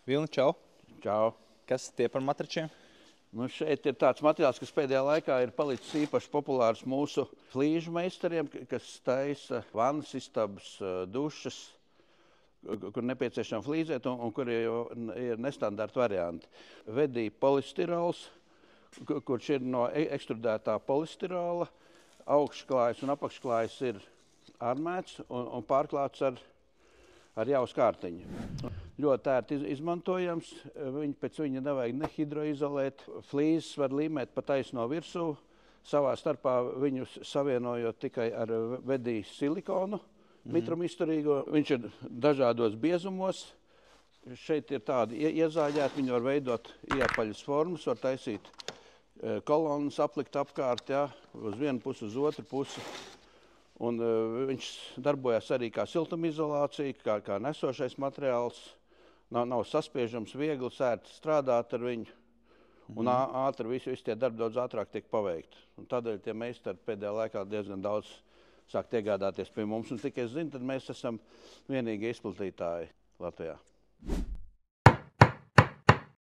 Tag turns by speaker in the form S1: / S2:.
S1: Vilni, čau!
S2: Čau.
S1: Kas tie par matračiem?
S2: Nu, šeit ir tāds materiāls, kas pēdējā laikā ir palicis īpaši populārs mūsu flīžu meistariem, kas taisa vannas istabas, dušas, kur nepieciešama flīzēt un kur ir nestandarta varianti. Vedī polistirols, kurš ir no ekstrudētā polistirola, augšklājas un apakšklājas ir armēts un pārklāts ar jaus kārtiņu. Ļoti ērti izmantojams, pēc viņa nevajag nehidroizolēt. Flīzes var līmēt pa taisno virsū, savā starpā viņus savienojot tikai ar vedī silikonu, mitrumisturīgo. Viņš ir dažādos biezumos. Šeit ir tādi iezāģēti, viņi var veidot iepaļas formas, var taisīt kolonas, aplikt apkārt, ja, uz vienu pusi, uz otru pusi. Un viņš darbojas arī kā siltumizolācija, kā nesošais materiāls. Nav saspiežams, viegli, ērti strādāt ar viņu. Un ātri visi tie darbi daudz ātrāk tiek paveikti. Un tādēļ tie meistari pēdējā laikā diezgan daudz sākt iegādāties pie mums. Un cik es zinu, tad mēs esam vienīgie izplatītāji Latvijā.